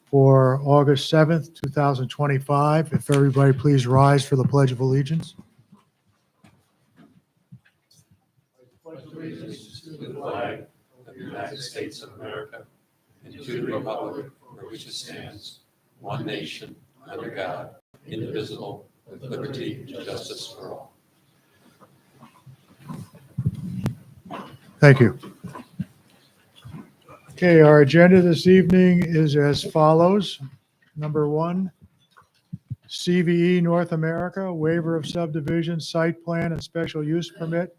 for August 7th, 2025. If everybody please rise for the Pledge of Allegiance. Pledge allegiance to the flag of the United States of America and to the republic for which it stands, one nation, under God, indivisible, with liberty and justice for all. Thank you. Okay, our agenda this evening is as follows. Number one, CVE North America, waiver of subdivision, site plan, and special use permit.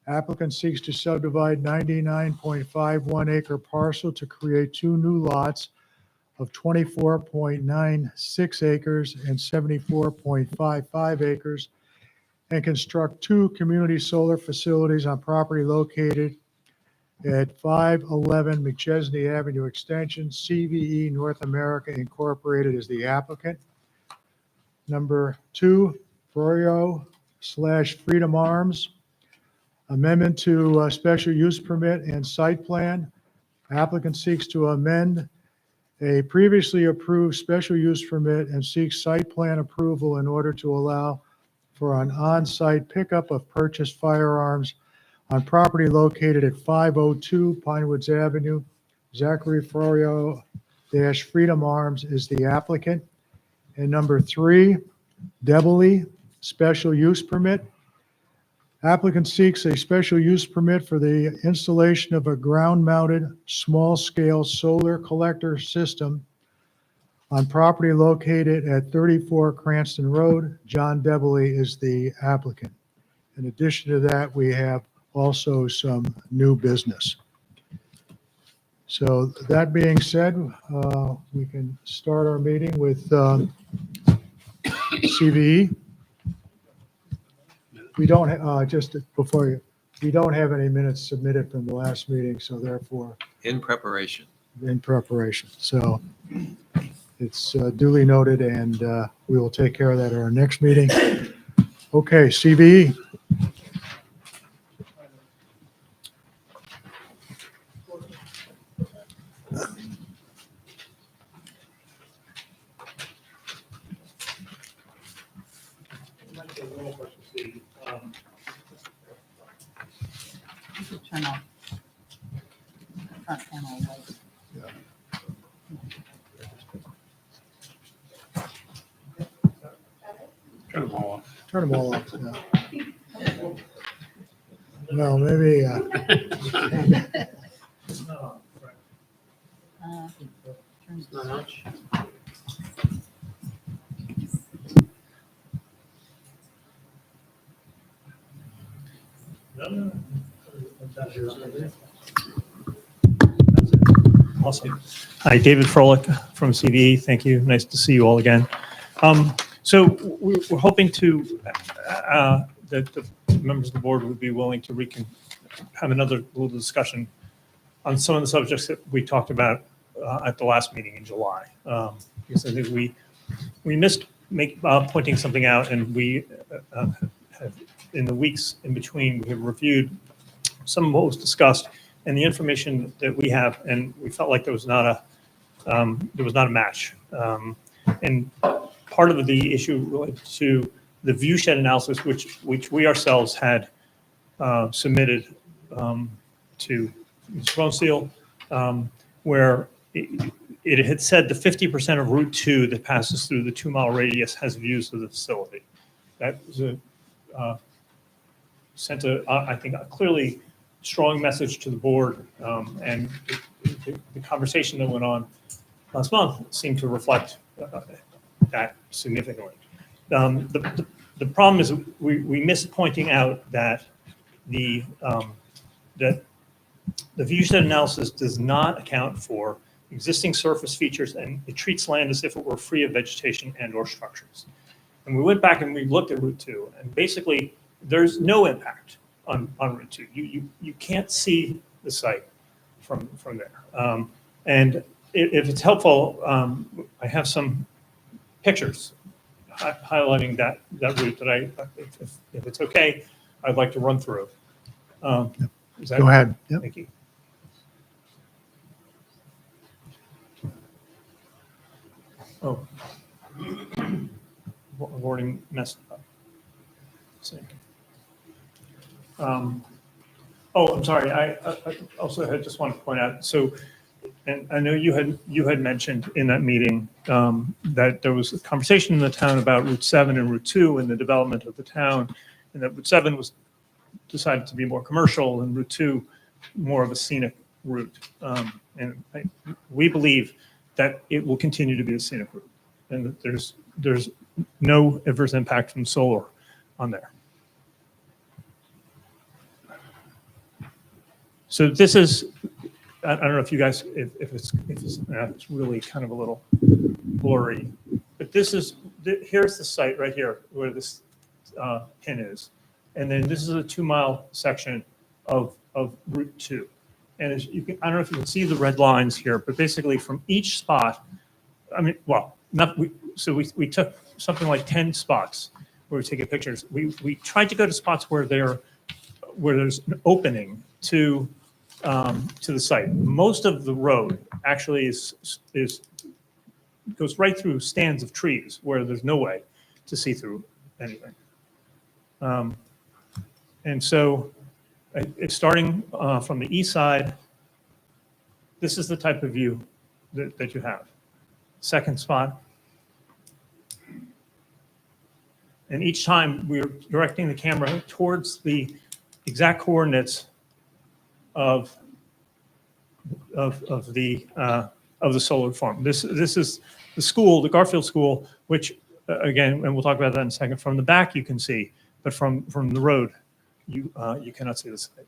Applicant seeks to subdivide 99.51 acre parcel to create two new lots of 24.96 acres and 74.55 acres and construct two community solar facilities on property located at 511 McChesney Avenue Extension. CVE North America Incorporated is the applicant. Number two, Froyo/Freedom Arms, amendment to special use permit and site plan. Applicant seeks to amend a previously approved special use permit and seeks site plan approval in order to allow for an on-site pickup of purchased firearms on property located at 502 Pinewoods Avenue. Zachary Froyo-Freedom Arms is the applicant. And number three, Debley, special use permit. Applicant seeks a special use permit for the installation of a ground-mounted, small-scale solar collector system on property located at 34 Cranston Road. John Debley is the applicant. In addition to that, we have also some new business. So that being said, we can start our meeting with CVE. We don't, just before you, we don't have any minutes submitted from the last meeting, so therefore. In preparation. In preparation. So it's duly noted, and we will take care of that at our next meeting. Okay, CVE. Turn off front panel lights. Turn them all off. Turn them all off. Yeah. Well, maybe, Turn Not much. Awesome. Hi, David Froelich from CVE. Thank you. Nice to see you all again. So we're hoping to that the members of the board would be willing to have another little discussion on some of the subjects that we talked about at the last meeting in July. Because I think we missed pointing something out, and we have, in the weeks in between, we have reviewed some of what was discussed and the information that we have, and we felt like there was not a match. And part of the issue related to the viewshed analysis, which we ourselves had submitted to Ms. Ronseal, where it had said the 50% of Route 2 that passes through the 2-mile radius has views of the facility. That was sent I think, a clearly strong message to the board, and the conversation that went on last month seemed to reflect that significantly. The problem is we missed pointing out that the viewshed analysis does not account for existing surface features, and it treats land as if it were free of vegetation and or structures. And we went back and we looked at Route 2, and basically there's no impact on Route 2. You can't see the site from there. And if it's helpful, I have some pictures highlighting that route that if it's okay, I'd like to run through. Go ahead. Yep. Thank you. Oh. I've already messed up. Let's see. Oh, I'm sorry. I also had just want to point out, so, and I know you had mentioned in that meeting that there was a conversation in the town about Route 7 and Route 2 and the development of the town, and that Route 7 was decided to be more commercial and Route 2 more of a scenic route. We believe that it will continue to be a scenic route, and that there's no adverse impact from solar on there. So this is, I don't know if you guys, if it's really kind of a little blurry, but this is, here's the site right here where this pin is. And then this is a 2-mile section of Route 2. And as you can, I don't know if you can see the red lines here, but basically from each spot, I mean, well, we took something like 10 spots where we're taking pictures. We tried to go to spots where there's an opening to the site. Most of the road actually goes right through stands of trees where there's no way to see through anything. And so it's starting from the east side. This is the type of view that you have. Second spot. And each time we're directing the camera towards the exact coordinates of the solar farm. This is the school, the Garfield School, which again, and we'll talk about that in a second. From the back you can see, but from the road you cannot see the site.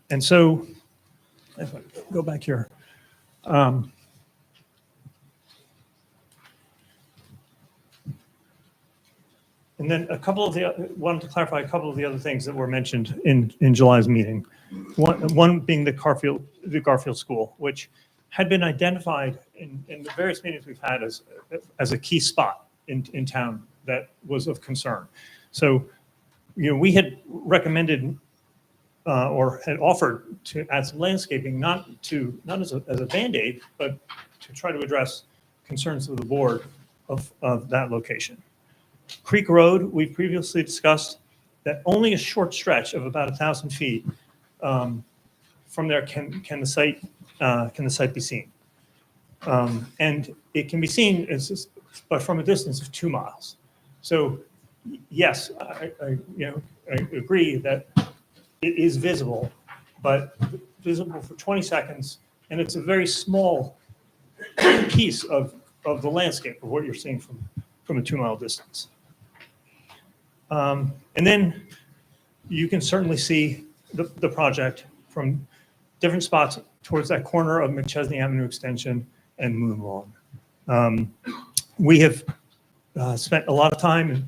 And so, if I go back here, and then wanted to clarify a couple of the other things that were mentioned in July's meeting. One being the Garfield School, which had been identified in the various meetings we've had as a key spot in town that was of concern. So, we had recommended or had offered to add some landscaping, not as a Band-Aid, but to try to address concerns of the board of that location. Creek Road, we previously discussed that only a short stretch of about 1,000 feet from there can the site be seen, and it can be seen but from a distance of 2 miles. So yes, I agree that it is visible, but visible for 20 seconds, and it's a very small piece of the landscape of what you're seeing from a 2-mile distance. And then you can certainly see the project from different spots towards that corner of McChesney Avenue Extension and Moon Lawn. We have spent a lot of time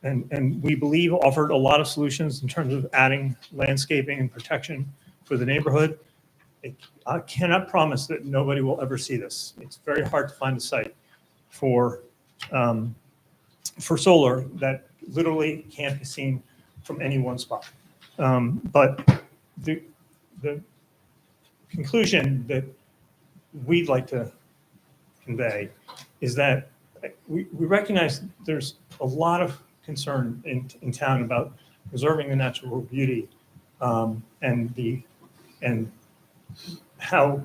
and we believe offered a lot of solutions in terms of adding landscaping and protection for the neighborhood. I cannot promise that nobody will ever see this. It's very hard to find a site for solar that literally can't be seen from any one spot. But the conclusion that we'd like to convey is that we recognize there's a lot of concern in town about preserving the natural beauty and how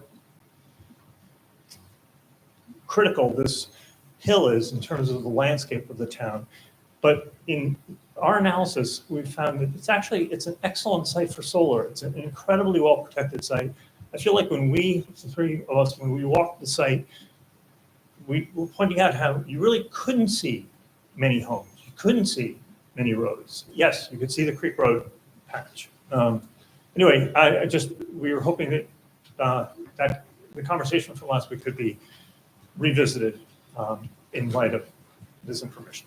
critical this hill is in terms of the landscape of the town. But in our analysis, we've found that it's an excellent site for solar. It's an incredibly well-protected site. I feel like when the three of us, when we walked the site, we were pointing out how you really couldn't see many homes. You couldn't see many roads. Yes, you could see the Creek Road patch. Anyway, we were hoping that that the conversation from last week could be revisited in light of this information.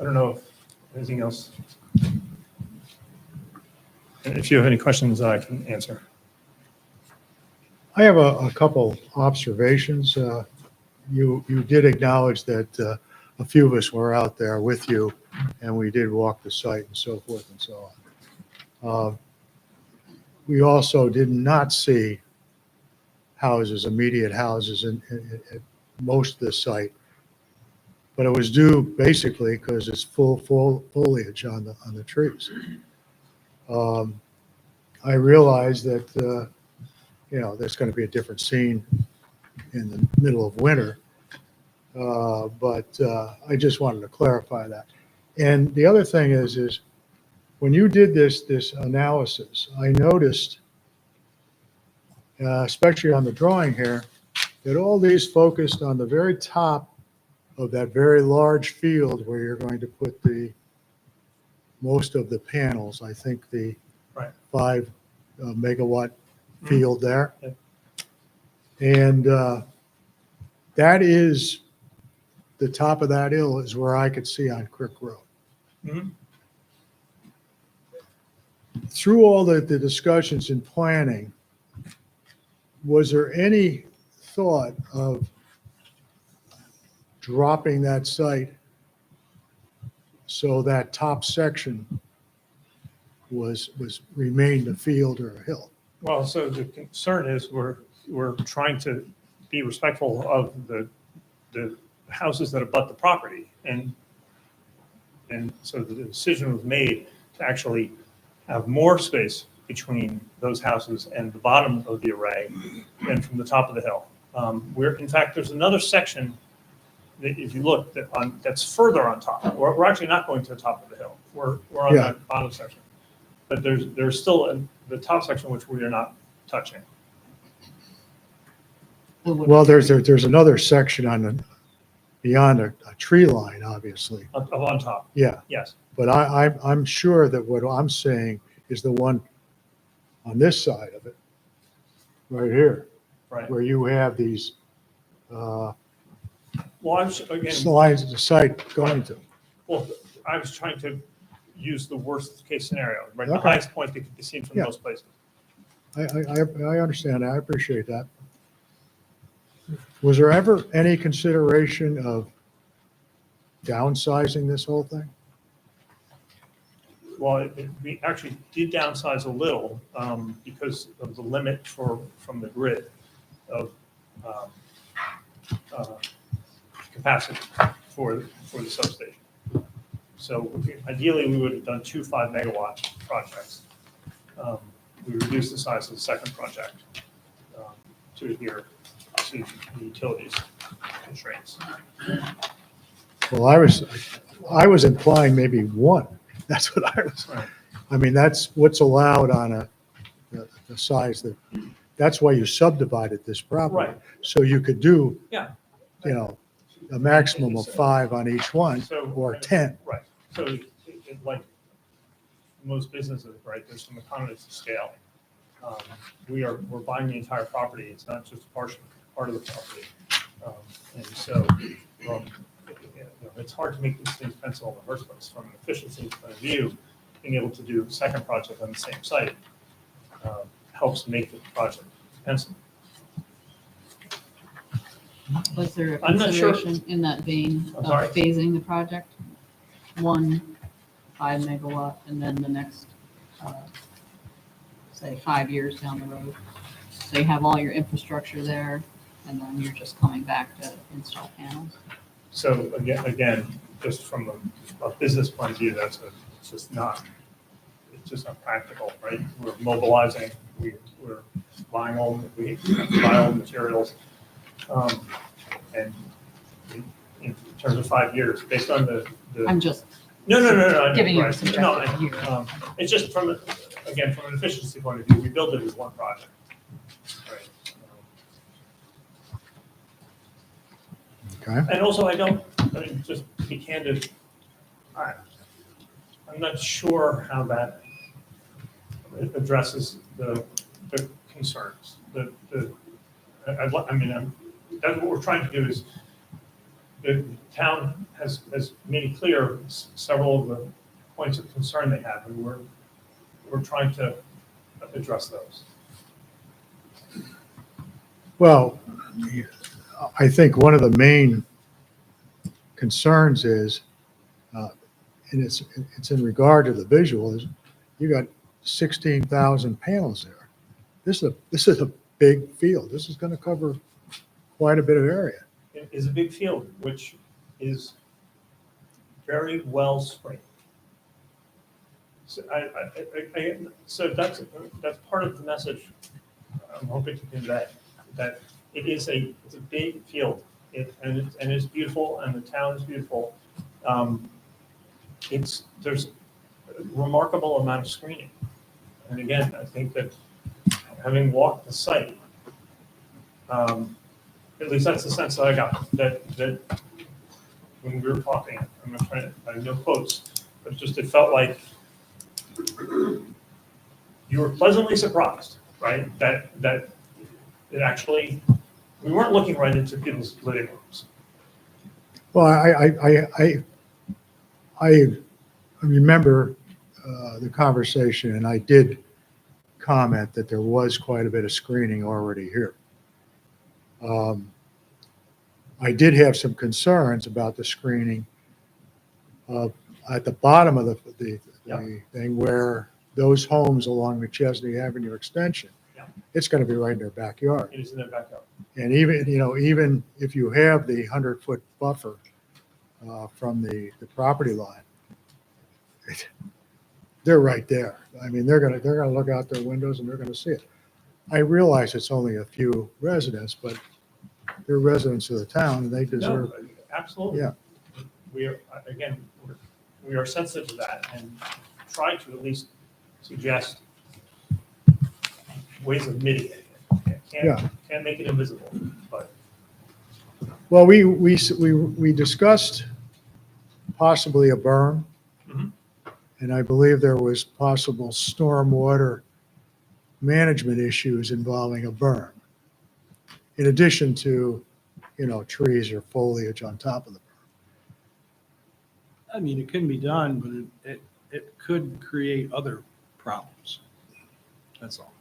I don't know if anything else. if you have any questions, I can answer. I have a couple observations. You did acknowledge that a few of us were out there with you, and we did walk the site and so forth and so on. We also did not see houses, immediate houses in most of the site, but it was due basically because it's full foliage on the trees. I realize that there's going to be a different scene in the middle of winter, but I just wanted to clarify that. And the other thing is when you did this analysis, I noticed, especially on the drawing here, that all these focused on the very top of that very large field where you're going to put most of the panels. I think the Right. 5 megawatt field there. Yep. And that is, the top of that hill is where I could see on Crick Road. Mhm. Through all the discussions in planning, was there any thought of dropping that site so that top section remained a field or a hill? Well, so the concern is we're trying to be respectful of the houses that abut the property. And so the decision was made to actually have more space between those houses and the bottom of the array than from the top of the hill. In fact, there's another section that if you look that's further on top. We're actually not going to the top of the hill. We're on Yeah. the bottom section. But there's still the top section which we are not touching. Well, there's another section beyond a tree line, obviously. On top, Yeah, yes. but I'm sure that what I'm saying is the one on this side of it, right here, Right. where you have these Well, again, lines of the site going to. well, I was trying to use the worst case scenario, right? The Okay. highest point that could be seen from Yeah. most places. I understand that. I appreciate that. Was there ever any consideration of downsizing this whole thing? Well, we actually did downsize a little because of the limit from the grid of capacity for the substation. So ideally, we would have done 2 5-megawatt projects. We reduced the size of the second project to adhere to the utilities constraints. Well, I was implying maybe 1. That's what I was. Right. I mean, that's what's allowed on the size that's why you subdivided this property. Right. So you could do, Yeah. a maximum of 5 on each one So- or 10. Right, so like most businesses, right, there's some economies of scale. We're buying the entire property, it's not just a part of the property. And so, it's hard to make these things pencil in the first place. From an efficiency point of view, being able to do a second project on the same site helps make the project pencil. Was there a I'm not sure. consideration in that vein I'm of sorry? phasing the project? 1 5 megawatt and then the next, say, 5 years down the road? So you have all your infrastructure there and then you're just coming back to install panels? So again, just from a business point of view, it's just not practical, right? We're mobilizing, we're buying all the materials. And in terms of 5 years, based on the. I'm just No, I know, giving you a right. subjective No, I- view. It's just from an efficiency point of view, we build it as one project. Right. Okay. And also, just to be candid, I'm not sure how that addresses the concerns. That's what we're trying to do is, the town has made it clear several of the points of concern they have, and we're we're trying to address those. Well, I think one of the main concerns is, and it's in regard to the visual, is you got 16,000 panels there. This is a big field. This is going to cover quite a bit of area. It is a big field, which is very well screened. So so that's part of the message I'm hoping to convey, that it's a big field, and it's beautiful, and the town is beautiful. There's a remarkable amount of screening, and again, I think that having walked the site, at least that's the sense that I got, that when we were talking, I'm not trying to, I have no quotes, but it felt like you were pleasantly surprised, right? That it actually, we weren't looking right into people's living rooms. Well, I remember the conversation, and I did comment that there was quite a bit of screening already here. I did have some concerns about the screening at the bottom of the thing where those homes along McChesney Avenue extension, Yeah. it's going to be right in their backyard. It is in their backyard. And even if you have the 100-foot buffer from the property line, they're right there. I mean, they're gonna look out their windows and they're gonna see it. I realize it's only a few residents, but they're residents of the town and they deserve. No, absolutely. Yeah. We are, again, we are sensitive to that and try to at least suggest ways of mitigating it. Can't make it invisible, but Well, we discussed possibly a berm, Mhm. and I believe there was possible stormwater management issues involving a berm, in addition to, trees or foliage on top of the berm. I mean, it can be done, but it could create other problems. That's all.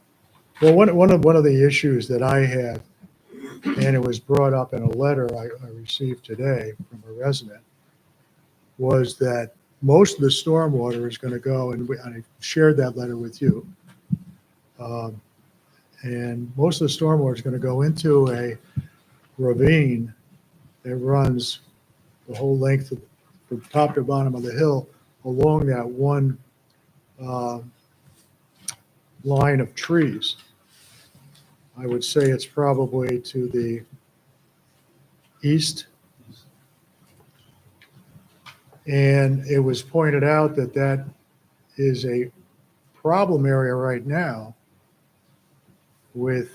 Well, one of the issues that I had, and it was brought up in a letter I received today from a resident, was that most of the stormwater is going to go, and I shared that letter with you. And most of the stormwater is going to go into a ravine that runs the whole length from top to bottom of the hill along that one line of trees. I would say it's probably to the east. And it was pointed out that that is a problem area right now with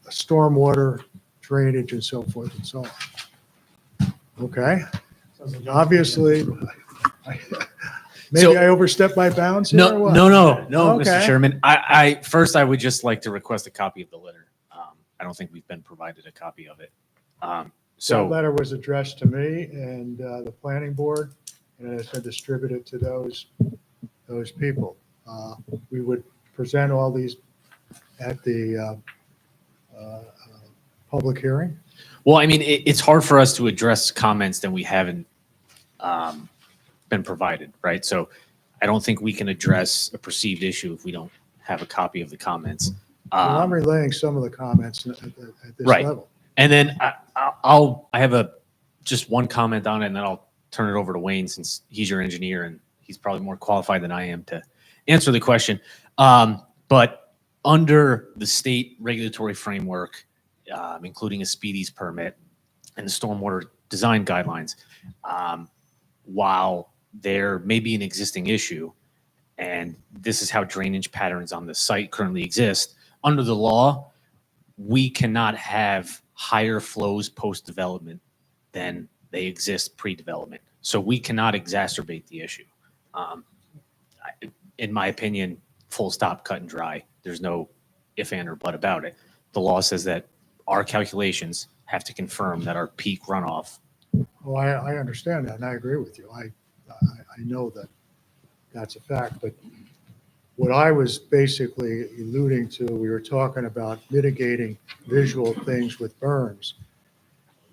stormwater drainage and so forth and so on. Okay, obviously, maybe I overstepped my bounds here or No, what? no, Okay. Mr. Chairman. I first, I would just like to request a copy of the letter. I don't think we've been provided a copy of it. That So, letter was addressed to me and the planning board, and it's been distributed to those people. We would present all these at the public hearing. well, I mean, it's hard for us to address comments that we haven't been provided, right? So I don't think we can address a perceived issue if we don't have a copy of the comments. Well, I'm relaying some of the comments at this Right. level. And then I have just one comment on it, and then I'll turn it over to Wayne since he's your engineer and he's probably more qualified than I am to answer the question. But under the state regulatory framework, including a speedies permit and the stormwater design guidelines, while there may be an existing issue, and this is how drainage patterns on the site currently exist, under the law, we cannot have higher flows post-development than they exist pre-development. So we cannot exacerbate the issue. In my opinion, full stop, cut and dry. There's no if, and, or but about it. The law says that our calculations have to confirm that our peak runoff. Well, I understand that, and I agree with you. I know that that's a fact. But what I was basically alluding to, we were talking about mitigating visual things with berms.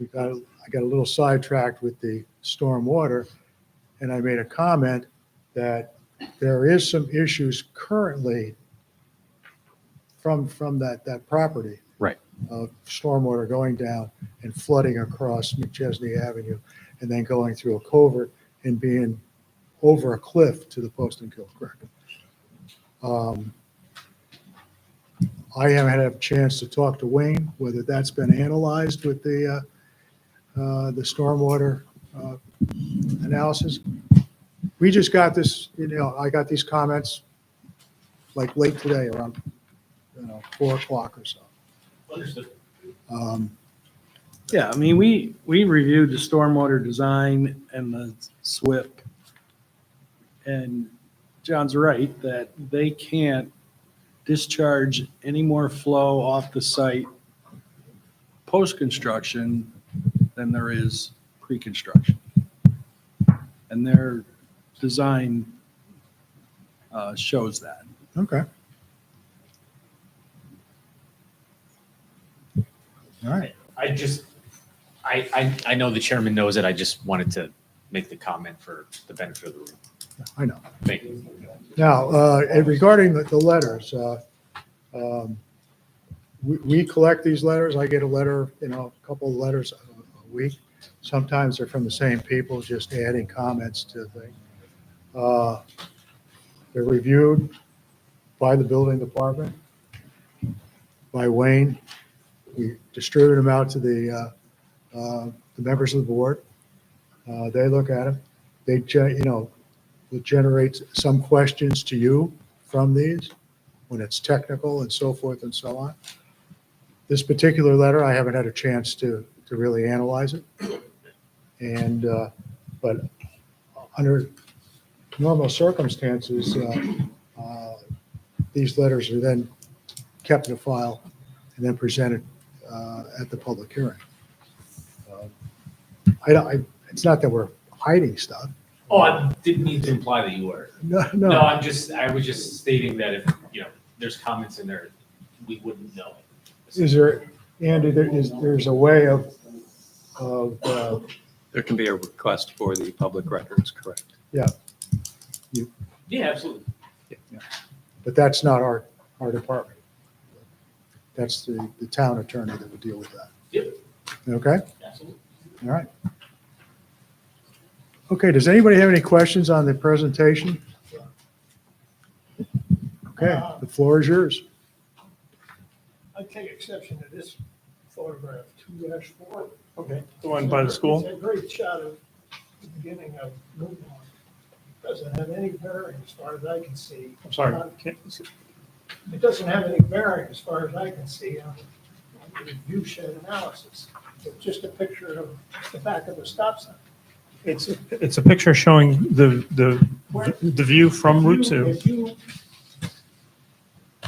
I got a little sidetracked with the storm water, and I made a comment that there is some issues currently from that property. Right. Of stormwater going down and flooding across McChesney Avenue and then going through a culvert and being over a cliff to the Poston Kill Creek. I haven't had a chance to talk to Wayne, whether that's been analyzed with the stormwater analysis. We just got this, I got these comments like late today around, 4 o'clock or so. Yeah, I mean, we reviewed the stormwater design and the SWIP. And John's right that they can't discharge any more flow off the site post-construction than there is pre-construction. And their design shows that. Okay. All right. I know the chairman knows it. I just wanted to make the comment for the benefit of the room. I know. Thank you. Now, regarding the letters, we collect these letters. I get a letter, a couple of letters a week. Sometimes they're from the same people, just adding comments to things. They're reviewed by the building department, by Wayne. We distribute them out to the members of the board. They look at them. They, will generate some questions to you from these when it's technical and so forth and so on. This particular letter, I haven't had a chance to really analyze it. And, but under normal circumstances, these letters are then kept in a file and then presented at the public hearing. It's not that we're hiding stuff. Oh, I didn't mean to imply that you were. No, I was just stating that if, there's comments in there, we wouldn't know. Is there, Andy, there's a way of, There can be a request for the public records, correct? Yeah, absolutely. but that's not our department. That's the town attorney that would deal with that. Yep. Okay, Absolutely. all right. Okay, does anybody have any questions on the presentation? Okay, the floor is yours. I take exception to this photograph, 2-4. Okay. The one by the school? It's a great shot of the beginning of Moon Lawn. Doesn't have any bearing as far as I can see. I'm sorry. It doesn't have any bearing as far as I can see on the view shed analysis. It's just a picture of the back of the stop sign. It's a picture showing the view from Route 2. If you,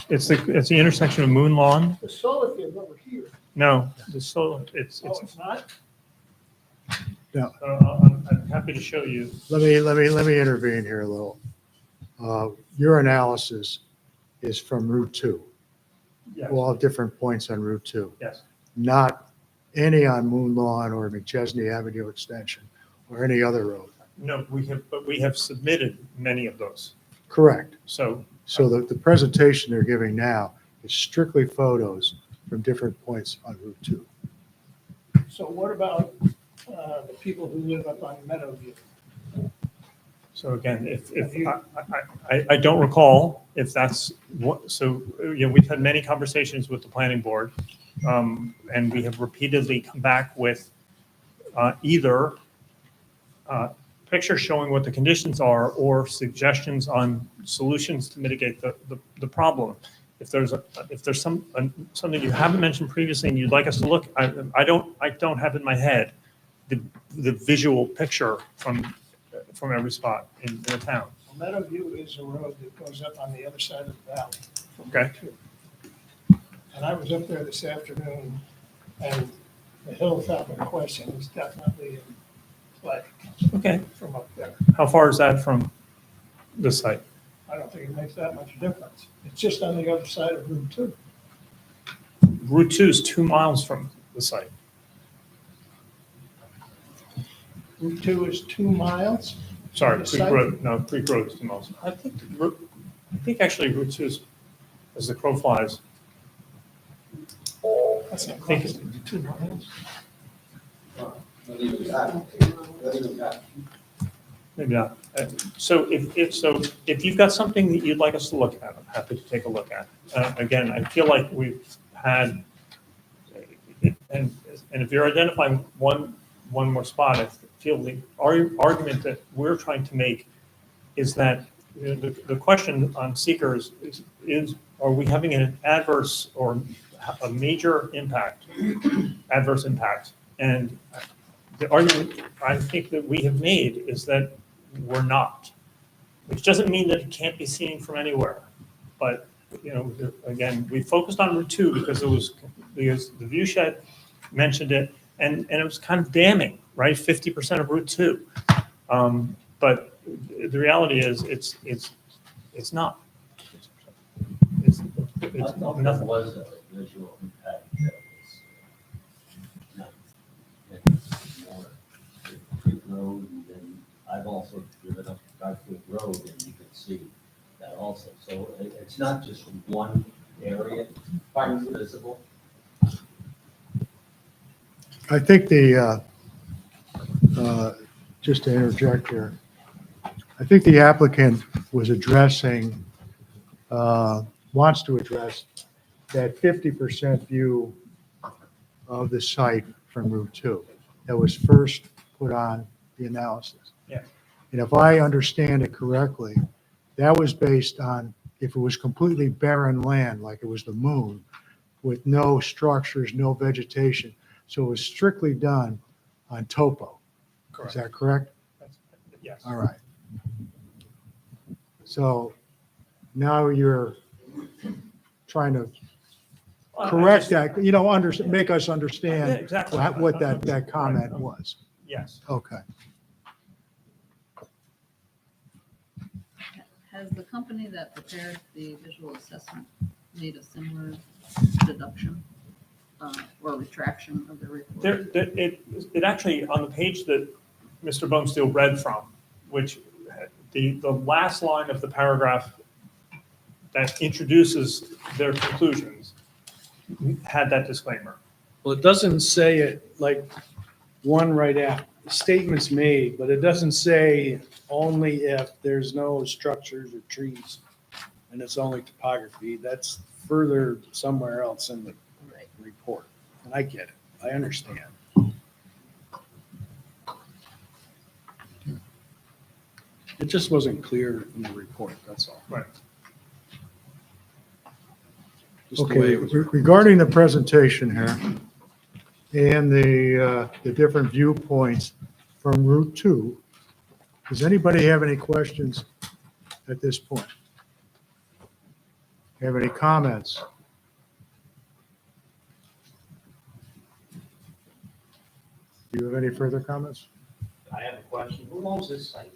It's the intersection of Moon Lawn. the solar field over here, No, the solar, it's, it's not? I'm happy to show you. Let me intervene here a little. Your analysis is from Route 2. Yes. All different points on Route 2, Yes. not any on Moon Lawn or McChesney Avenue Extension or any other road. No, but we have submitted many of those. Correct. So So the presentation they're giving now is strictly photos from different points on Route 2. So what about the people who live up on Meadowview? So again, if I don't recall if that's what, so, we've had many conversations with the planning board. And we have repeatedly come back with either pictures showing what the conditions are or suggestions on solutions to mitigate the problem. If there's something you haven't mentioned previously and you'd like us to look, I don't have in my head the visual picture from every spot in the town. Well, Meadowview is a road that goes up on the other side of the valley. from Okay. Route 2. And I was up there this afternoon, and the hilltop in question is definitely in play Okay. from up there. How far is that from? the site. I don't think it makes that much difference. It's just on the other side of Route 2. Route 2 is 2 miles from the site. Route 2 is 2 miles. Sorry, The Creek site? Road, no, Creek Road is 2 miles. I think actually Route 2 is, as the crow flies, That's not think close to 2 miles. maybe not. So if you've got something that you'd like us to look at, I'm happy to take a look at. Again, I feel like we've had, and if you're identifying one more spot, I feel the argument that we're trying to make is that the question on seekers is are we having an adverse or a major impact, adverse impact? And the argument I think that we have made is that we're not, which doesn't mean that it can't be seen from anywhere. But, again, we focused on Route 2 because the view shed mentioned it, and it was kind of damning, right? 50% of Route 2. But the reality is it's not. It's nothing. Was a visual impact that was not more Creek Road, and then I've also driven up Garfield Road, and you can see that also. So it's not just one area, quite visible. I think just to interject here, I think the applicant was addressing, wants to address that 50% view of the site from Route 2 that was first put on the analysis. Yeah. And if I understand it correctly, that was based on if it was completely barren land, like it was the moon, with no structures, no vegetation. So it was strictly done on topo. Is that correct? Yes. All right. So now you're trying to correct that, make us Yeah, understand exactly. what that comment was. Yes. Okay. Has the company that prepared the visual assessment made a similar deduction or retraction of the report? It actually, on the page that Mr. Bonesteel read from, which the last line of the paragraph that introduces their conclusions had that disclaimer. Well, it doesn't say it like one right after, statements made, but it doesn't say only if there's no structures or trees and it's only topography. That's further somewhere else in the report. And I get it. I understand. It just wasn't clear in the report, that's all. Right. Just the way Okay, it was. regarding the presentation here and the different viewpoints from Route 2, does anybody have any questions at this point? Have any comments? Do you have any further comments? I have a question. Who owns this site?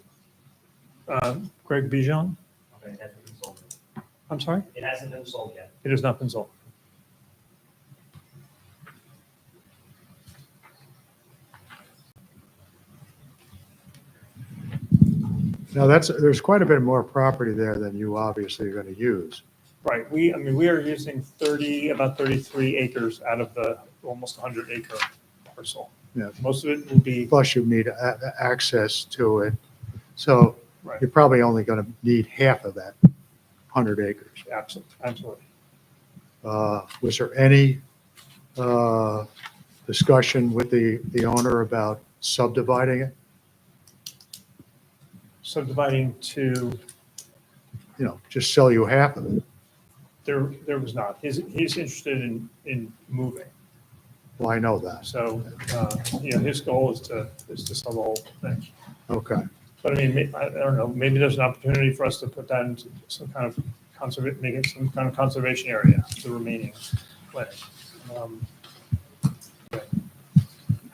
Greg Bijan? Okay, it hasn't been sold. I'm sorry? It hasn't been sold yet. It has not been sold. Now, there's quite a bit more property there than you obviously are going to use. Right. We are using about 33 acres out of the almost 100-acre parcel. Yeah. Most of it will be, Plus you need access to it. So right, you're probably only going to need half of that 100 acres. absolutely. Was there any discussion with the owner about subdividing it? Subdividing to, Just sell you half of it? there was not. He's interested in moving. Well, I know that. So, his goal is to sell the whole thing. Okay. But I mean, I don't know, maybe there's an opportunity for us to put that into some kind of make it some kind of conservation area, the remaining land. Are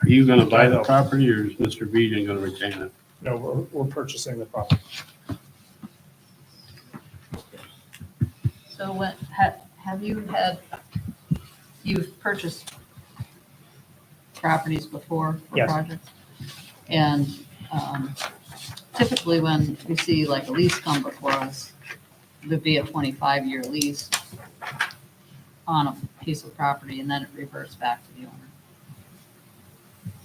you gonna buy the property or is Mr. Bejan gonna retain it? No, we're purchasing the property. So what, have you you've purchased properties before for Yes. projects? And typically when we see like a lease come before us, there'd be a 25-year lease on a piece of property and then it reverts back to the owner.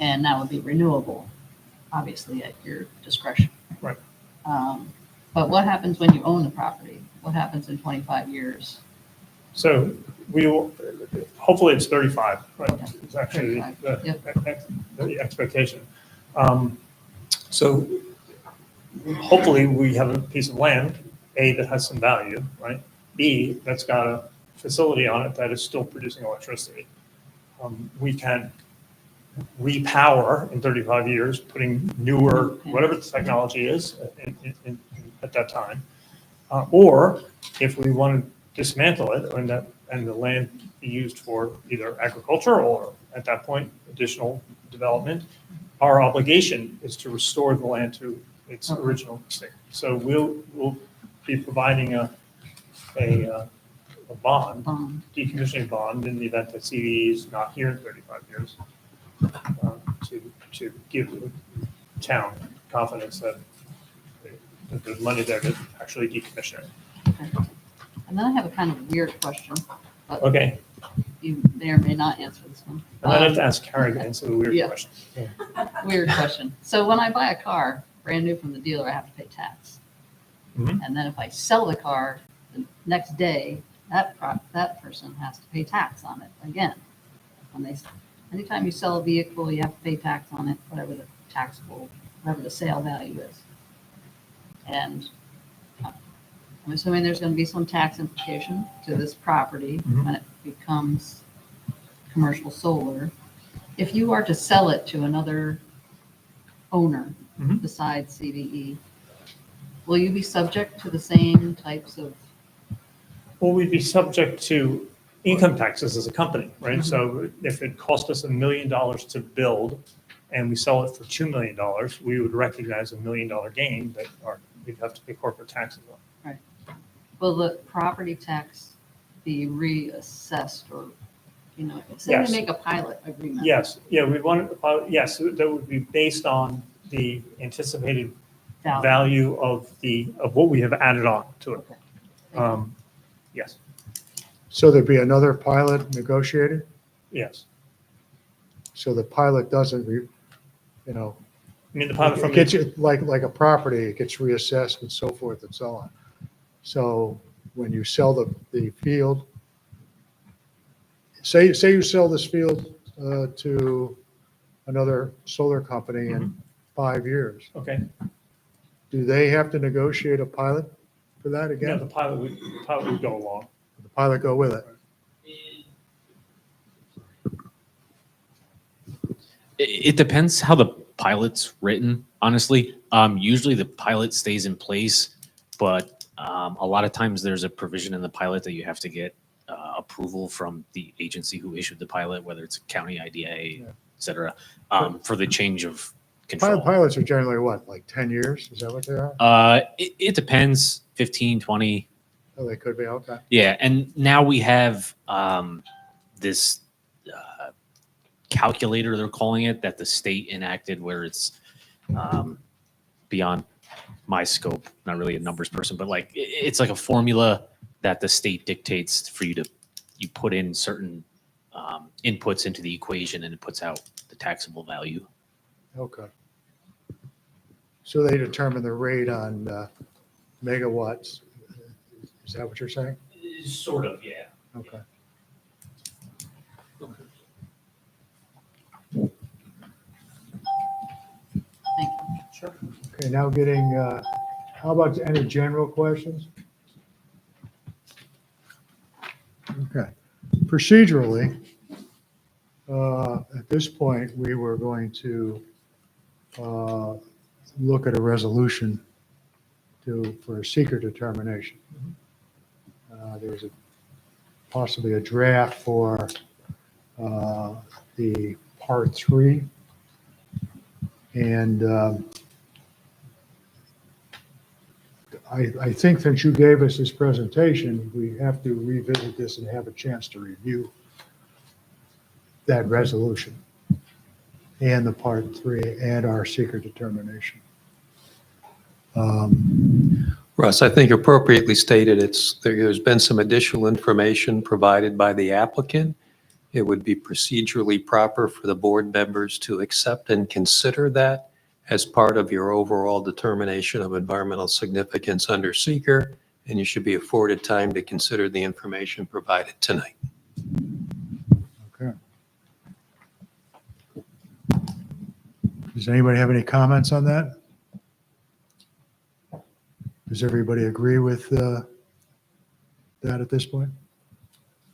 And that would be renewable, obviously at your discretion. Right. But what happens when you own the property? What happens in 25 years? So we will, hopefully it's 35, right? It's actually 35, the expectation. So hopefully we have a piece of land, A, that has some value, right? B, that's got a facility on it that is still producing electricity. We can repower in 35 years, putting newer, whatever the technology is at that time. Or if we want to dismantle it and the land be used for either agriculture or at that point, additional development, our obligation is to restore the land to its original state. So we'll be providing a bond, decommissioning bond in the event that CVE is not here in 35 years, to give the town confidence that there's money there to actually decommission it. And then I have a kind of weird question, but Okay, you may or may not answer this one. and I'd have to ask Karen to answer the weird Yeah. question. Weird question. So when I buy a car, brand new from the dealer, I have to pay tax. Mhm. And then if I sell the car the next day, that person has to pay tax on it again. Anytime you sell a vehicle, you have to pay tax on it, whatever the sale value is. And I'm assuming there's going to be some tax implication to this property Mhm. when it becomes commercial solar. If you are to sell it to another owner Mhm. besides CVE, will you be subject to the same types of, Well, we'd be subject to income taxes as a company, right? So if it cost us $1 million to build and we sell it for $2 million, we would recognize $1 million gain that we'd have to pay corporate taxes on. will the property tax be reassessed or, say Yes. we make a pilot agreement? Yes, yeah, we want, yes, that would be based on the anticipated value of what we have added on to it. Okay. Yes, So there'd be another pilot negotiated, yes. so the pilot doesn't, I mean, the pilot from it gets you, like a property, it gets reassessed and so forth and so on. So when you sell the field, say you sell this field to another solar company in 5 years, Okay, do they have to negotiate a pilot for that yeah, again? the pilot would go along. The pilot go with it? It depends how the pilot's written, honestly. Usually the pilot stays in place, but a lot of times there's a provision in the pilot that you have to get approval from the agency who issued the pilot, whether it's a county IDA, et cetera, for the change of control. Pilots are generally what, like 10 years? Is that what they are? It depends, 15, 20. Oh, they could be, okay. Yeah, and now we have this calculator, they're calling it, that the state enacted, where it's beyond my scope. Not really a numbers person, but like it's like a formula that the state dictates for you put in certain inputs into the equation, and it puts out the taxable value. Okay. So they determine the rate on megawatts. Is that what you're saying? Sort of, yeah. Okay. Thank you. Okay, now getting, how about any general questions? Okay. Procedurally, at this point, we were going to look at a resolution for a seeker determination. There's possibly a draft for the part 3. And I think since you gave us this presentation, we have to revisit this and have a chance to review that resolution and the part 3 and our secret determination. Russ, I think appropriately stated, there's been some additional information provided by the applicant. It would be procedurally proper for the board members to accept and consider that as part of your overall determination of environmental significance under seeker, and you should be afforded time to consider the information provided tonight. Okay. Does anybody have any comments on that? Does everybody agree with that at this point?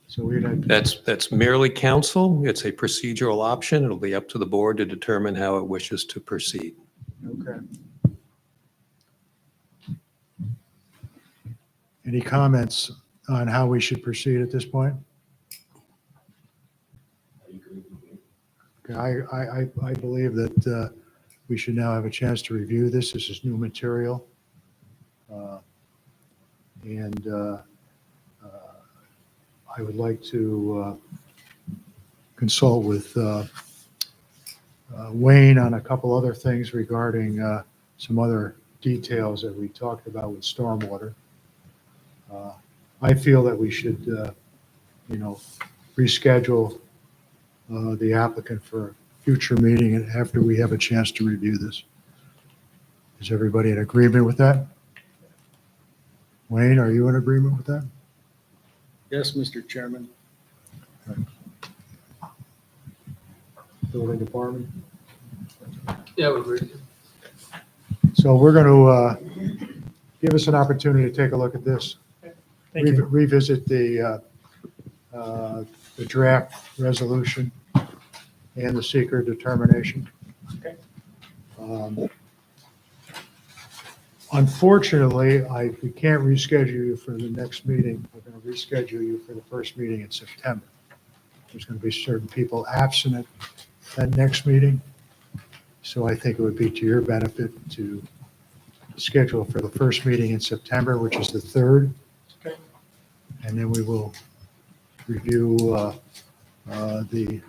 So we'd have, That's merely counsel. It's a procedural option. It'll be up to the board to determine how it wishes to proceed. okay. Any comments on how we should proceed at this point? Okay, I believe that we should now have a chance to review this. This is new material. And I would like to consult with Wayne on a couple other things regarding some other details that we talked about with stormwater. I feel that we should, reschedule the applicant for a future meeting and after we have a chance to review this. Is everybody in agreement with that? Wayne, are you in agreement with that? Yes, Mr. Chairman. Building department? Yeah, we agree. So we're going to give us an opportunity to take a look at this. Thank you. Revisit the draft resolution and the seeker determination. Okay. Unfortunately, we can't reschedule you for the next meeting. We're going to reschedule you for the first meeting in September. There's going to be certain people absent at that next meeting. So I think it would be to your benefit to schedule for the first meeting in September, which is the 3rd. Okay. And then we will review the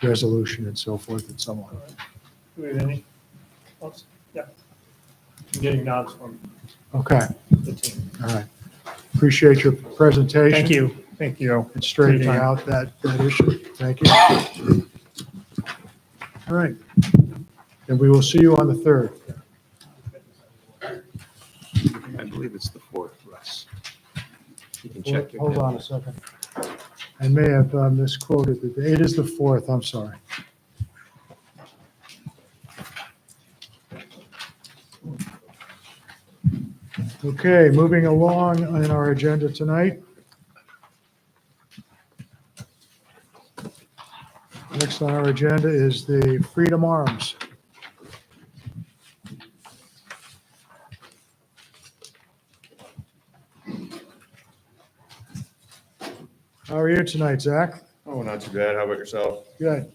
resolution and so forth and so on. Do we have any thoughts? Yeah. I'm getting nods from Okay, the team. all right. Appreciate your presentation. Thank you. Thank you. And straightening Anytime. out that issue. Thank you. All right. And we will see you on the 3rd. I believe it's the 4th, Russ. You can check your. Hold on a second. I may have misquoted the date. It is the 4th, I'm sorry. Okay, moving along on our agenda tonight. Next on our agenda is the Freedom Arms. How are you tonight, Zach? Oh, not too bad. How about yourself? Good.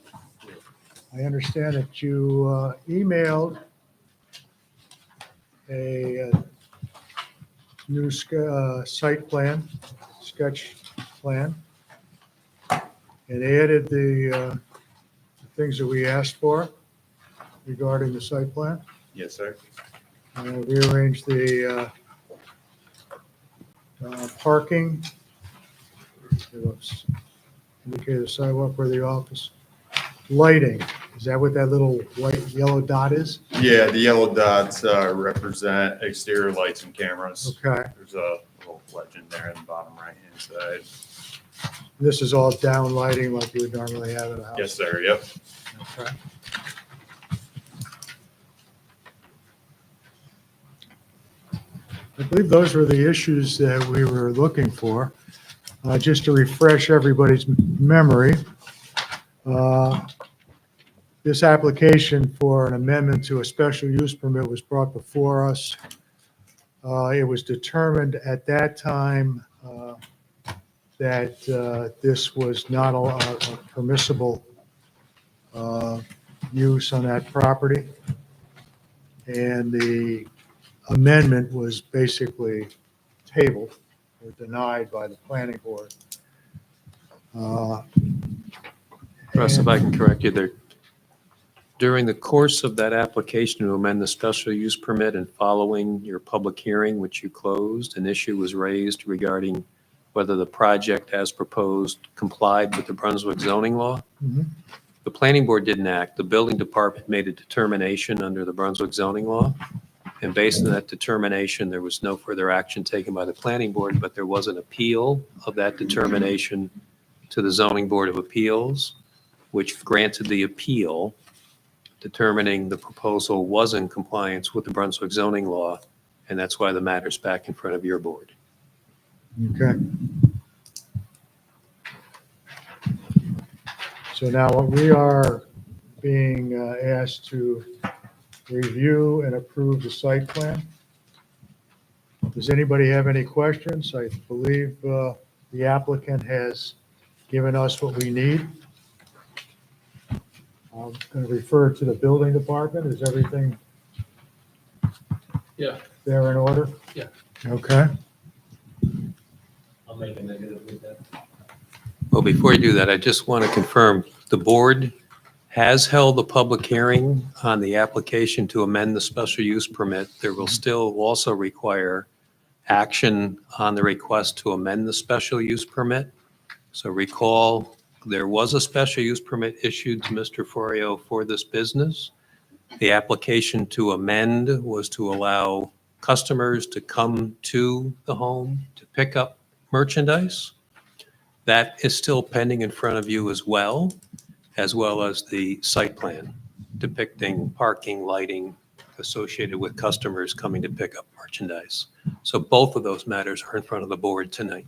I understand that you emailed a new site plan, sketch plan, and added the things that we asked for regarding the site plan. Yes, sir. Rearrange the parking. Indicate the sidewalk where the office. Lighting, is that what that little white, yellow dot is? Yeah, the yellow dots represent exterior lights and cameras. Okay, There's a little legend there in the bottom right-hand side. this is all down lighting like you would normally have at a house? Yes, sir. Yep. Okay. I believe those were the issues that we were looking for. Just to refresh everybody's memory, this application for an amendment to a special use permit was brought before us. It was determined at that time that this was not a permissible use on that property. And the amendment was basically tabled or denied by the planning board. Russ, if and- I can correct you there. During the course of that application to amend the special use permit and following your public hearing, which you closed, an issue was raised regarding whether the project as proposed complied with the Brunswick zoning law. Mhm. The planning board didn't act. The building department made a determination under the Brunswick zoning law. And based on that determination, there was no further action taken by the planning board, but there was an appeal of that determination to the zoning board of appeals, which granted the appeal, determining the proposal was in compliance with the Brunswick zoning law. And that's why the matter's back in front of your board. Okay. So now we are being asked to review and approve the site plan. Does anybody have any questions? I believe the applicant has given us what we need. I'm going to refer to the building department. Is everything Yeah. there in order? Yeah. Okay. I'll make a negative with that. Well, before you do that, I just want to confirm, the board has held a public hearing on the application to amend the special use permit. There will still also require action on the request to amend the special use permit. So recall, there was a special use permit issued to Mr. Florio for this business. The application to amend was to allow customers to come to the home to pick up merchandise. That is still pending in front of you as well as the site plan depicting parking, lighting associated with customers coming to pick up merchandise. So both of those matters are in front of the board tonight.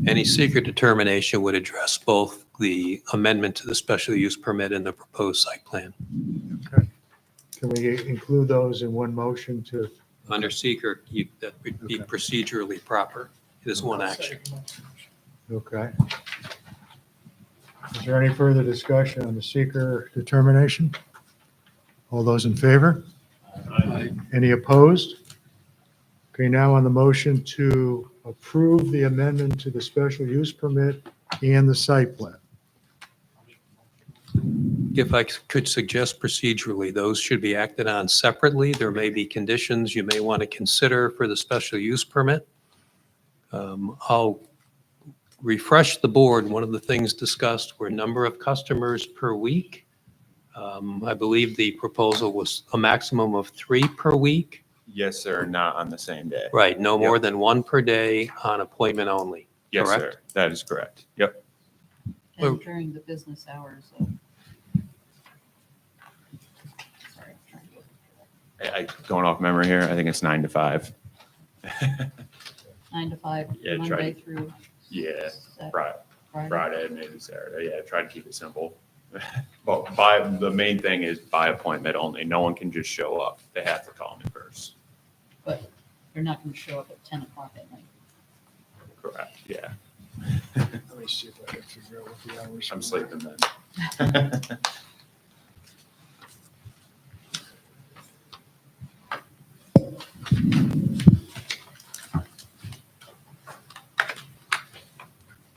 Any secret determination would address both the amendment to the special use permit and the proposed site plan. Can we include those in one motion to, Under seeker, that would be Okay. procedurally proper. It is one action. okay. Is there any further discussion on the seeker determination? All those in favor? Any opposed? Okay, now on the motion to approve the amendment to the special use permit and the site plan. If I could suggest procedurally, those should be acted on separately. There may be conditions you may want to consider for the special use permit. I'll refresh the board. One of the things discussed were number of customers per week. I believe the proposal was a maximum of 3 per week. Yes, sir, not on the same day. Right, no more than 1 per day on appointment only. Yes, sir, Correct. that is correct. Yep. And during the business hours of. Sorry, I'm trying to- Going off memory here, I think it's 9 to 5. 9 to 5, Yeah, try Monday to- through Yeah, Friday. Friday, maybe Saturday. Yeah, try to keep it simple. But the main thing is by appointment only. No one can just show up. They have to call me first. But you're not going to show up at 10 o'clock at night. Correct, yeah. Let me see if I can figure out what the hours. I'm sleeping then.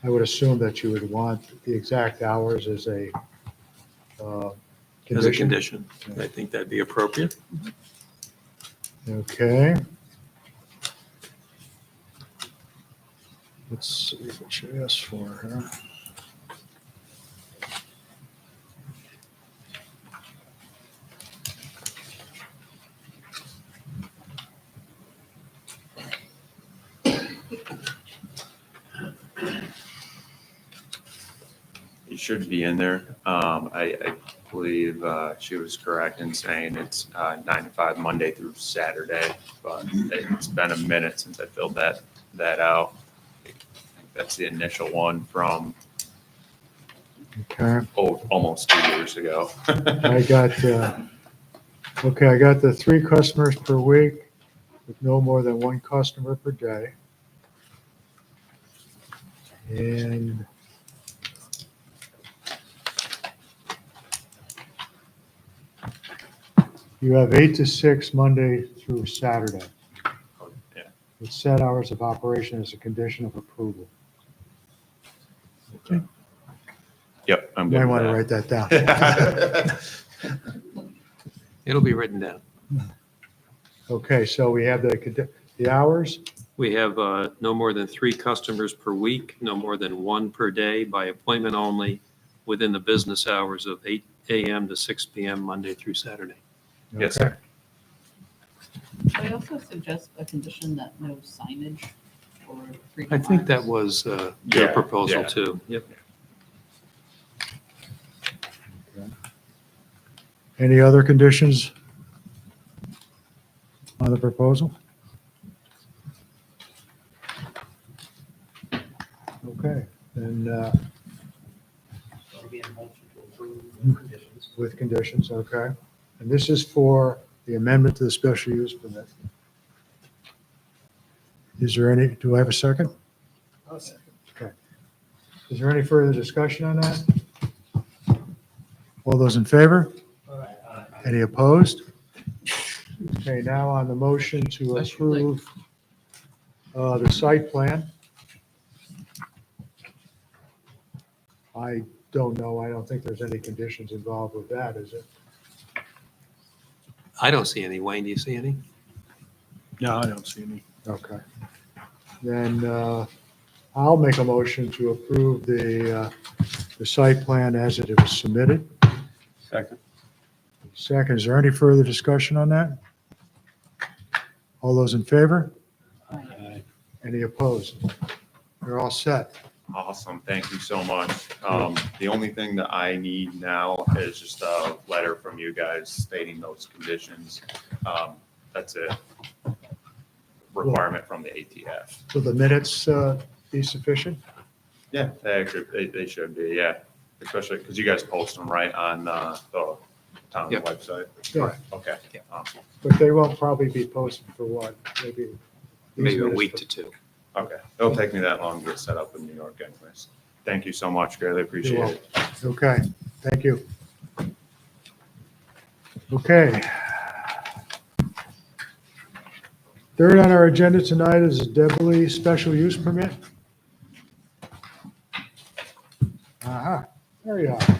I would assume that you would want the exact hours as a As a condition. condition, I think that'd be appropriate. Okay. Let's see what she asked for here. It should be in there. I believe she was correct in saying it's 9 to 5, Monday through Saturday, but it's been a minute since I filled that out. I think that's the initial one from Okay, almost 2 years ago. I got, okay, I got the 3 customers per week with no more than 1 customer per day. And You have 8 to 6 Monday through Saturday, Yeah. with set hours of operation as a condition of approval. Yep, I'm You good might with want to that. write that down. It'll be written down. Okay, so we have the hours, We have no more than 3 customers per week, no more than 1 per day by appointment only within the business hours of 8 a.m. to 6 p.m. Monday through Saturday. Yes, okay? sir. I also suggest a condition that no signage or I think that was your Yeah, proposal yeah. too. Yep. Any other conditions on the proposal? Okay, then, with conditions, okay. And this is for the amendment to the special use permit. Is there any, do I have a second? Okay. Is there any further discussion on that? All those in favor? Any opposed? Okay, now on the motion to approve the site plan. I don't know, I don't think there's any conditions involved with that, is it? I don't see any. Wayne, do you see any? No, I don't see any. Okay. Then I'll make a motion to approve the site plan as it was submitted. Second. Second, is there any further discussion on that? All those in favor? Any opposed? You're all set. Awesome, thank you so much. The only thing that I need now is just a letter from you guys stating those conditions. That's it. Requirement from the ATF. Will the minutes be sufficient? Yeah, they should be, yeah. Especially because you guys post them right on the town Yep. website. Yeah, Okay. Awesome. but they won't probably be posted for what, maybe? these Maybe a minutes week for- to 2. Okay, it'll take me that long to get set up in New York anyways. Thank you so much, greatly appreciate You're it. Okay, thank you. Okay. Third on our agenda tonight is a Debley special use permit. Aha, there you are.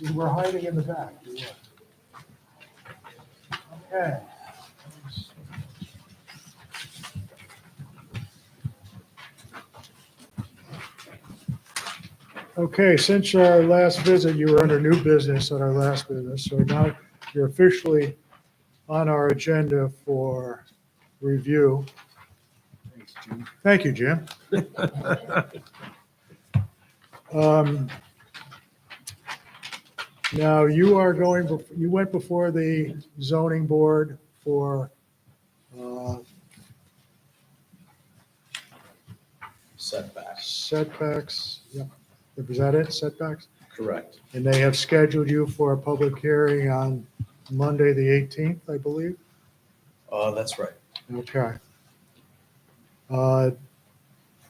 You were hiding in the back. You were. Okay. Okay, since our last visit, you were under new business at our last business, so now you're officially on our agenda for review. Thank you, Jim. Now, you are going, you went before the zoning board for setbacks. Yep. Was that it, setbacks? Correct. And they have scheduled you for a public hearing on Monday, the 18th, I believe? That's right. Okay.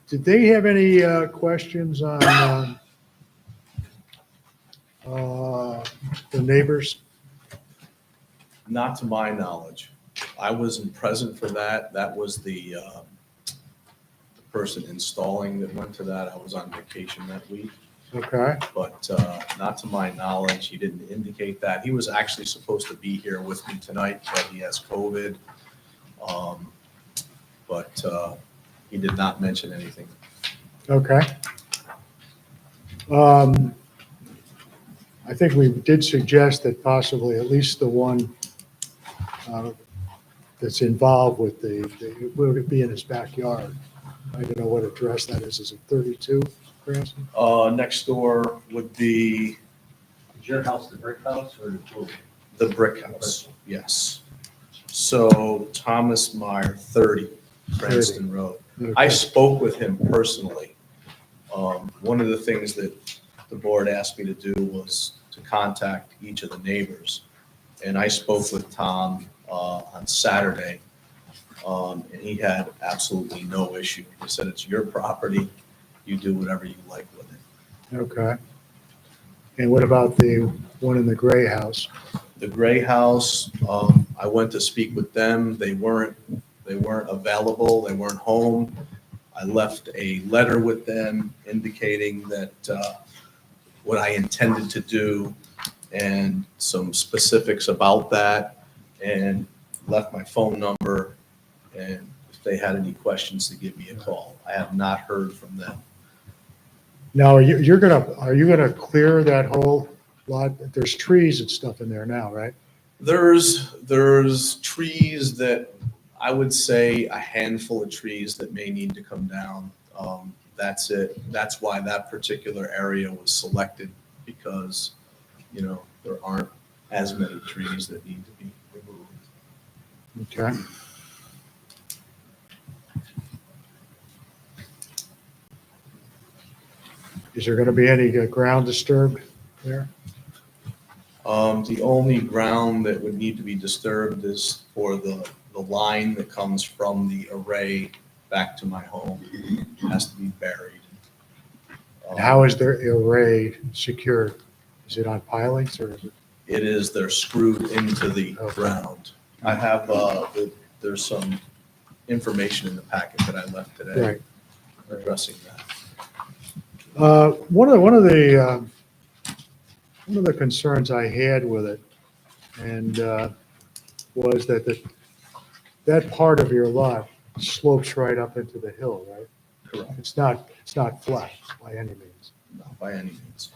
Did they have any questions on the neighbors? Not to my knowledge. I wasn't present for that. That was the person installing that went to that. I was on vacation that week. Okay, But not to my knowledge, he didn't indicate that. He was actually supposed to be here with me tonight, but he has COVID. But he did not mention anything. okay. I think we did suggest that possibly at least the one that's involved with it would be in his backyard. I don't know what address that is. Is it 32 Cranston? Next door would be Is your house the brick house or the blue? the brick house, yes. So Thomas Meyer, 30 Cranston Road. I Okay. spoke with him personally. One of the things that the board asked me to do was to contact each of the neighbors. And I spoke with Tom on Saturday, and he had absolutely no issue. He said, it's your property, you do whatever you like with it. Okay. And what about the one in the gray house? The Gray House, I went to speak with them. They weren't available. They weren't home. I left a letter with them indicating that what I intended to do and some specifics about that, and left my phone number, and if they had any questions to give me a call. I have not heard from them. Now, are you gonna clear that whole lot? There's trees and stuff in there now, right? There's trees that, I would say a handful of trees that may need to come down. That's it. That's why that particular area was selected, because, there aren't as many trees that need to be removed. Okay. Is there gonna be any ground disturbed there? The only ground that would need to be disturbed is for the line that comes from the array back to my home. It has to be buried. And how is their array secured? Is it on pilings or is it? It is, they're screwed into the ground. I have, there's some information in the packet that I left today Right. addressing that. One of the concerns I had with it, and was that part of your lot slopes right up into the hill, right? Correct. It's not flat by any means. Not by any means.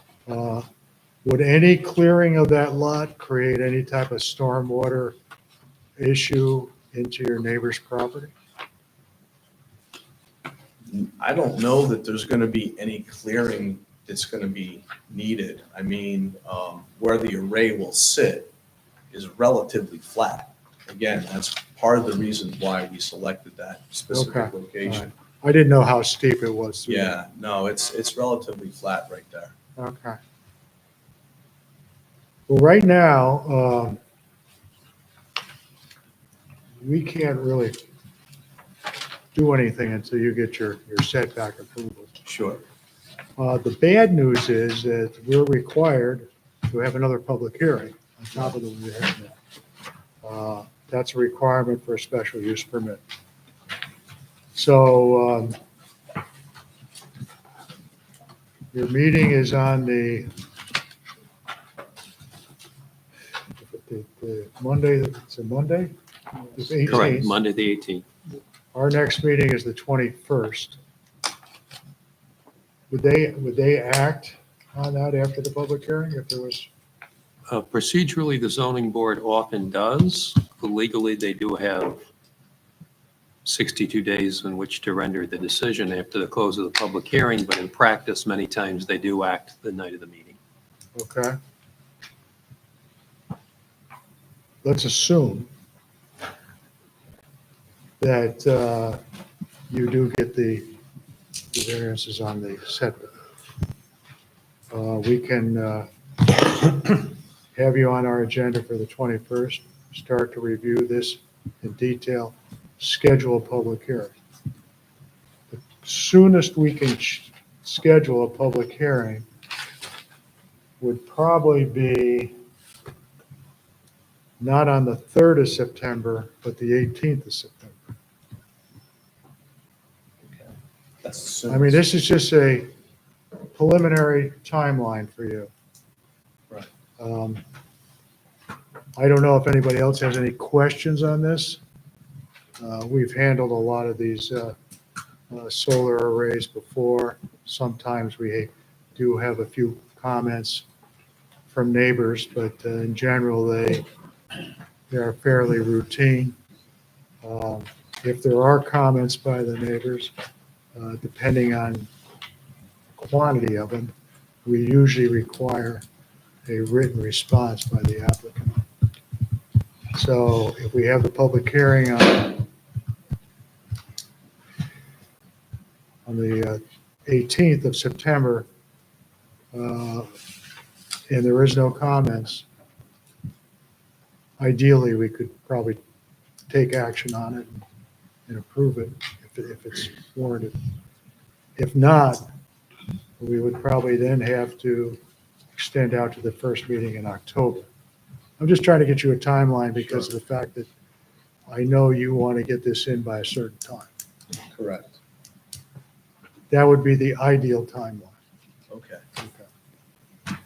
Would any clearing of that lot create any type of stormwater issue into your neighbor's property? I don't know that there's going to be any clearing that's going to be needed. I mean, where the array will sit is relatively flat. Again, that's part of the reason why we selected that specific Okay. location. I didn't know how steep it was. through Yeah, no, it's relatively flat right there. there. Okay. Well, right now, we can't really do anything until you get your setback approvals. Sure. The bad news is that we're required to have another public hearing on top of the one we have now. That's a requirement for a special use permit. So your meeting is on the Monday, it's a Monday? The 18th. Correct, Monday, the 18th. Our next meeting is the 21st. Would they act on that after the public hearing if there was? Procedurally, the zoning board often does. Legally, they do have 62 days in which to render the decision after the close of the public hearing, but in practice, many times they do act the night of the meeting. Okay. Let's assume that you do get the variances on the setback. We can have you on our agenda for the 21st, start to review this in detail, schedule a public hearing. The soonest we can schedule a public hearing would probably be not on the 3rd of September, but the 18th of September. That's the soonest. I mean, this is just a preliminary timeline for you. Right. I don't know if anybody else has any questions on this. We've handled a lot of these solar arrays before. Sometimes we do have a few comments from neighbors, but in general, they are fairly routine. If there are comments by the neighbors, depending on quantity of them, we usually require a written response by the applicant. So if we have the public hearing on the 18th of September, and there is no comments, ideally, we could probably take action on it and approve it if it's warranted. If not, we would probably then have to extend out to the first meeting in October. I'm just trying to get you a timeline because of the fact that I know you want to get this in by a certain time. Correct. That would be the ideal timeline. Okay.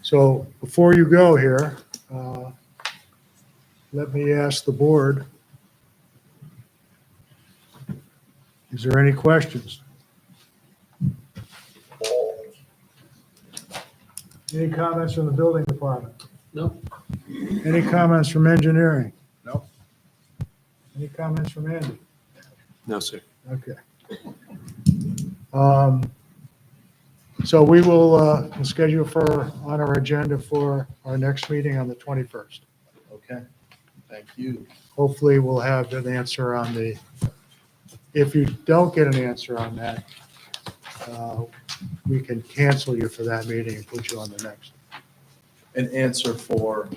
So before you go here, let me ask the board, is there any questions? Any comments from the building department? No. Any comments from engineering? No. Any comments from Andy? No, sir. Okay. So we will schedule on our agenda for our next meeting on the 21st. Okay. Thank you. Hopefully we'll have an answer on if you don't get an answer on that, we can cancel you for that meeting and put you on the next. An answer for,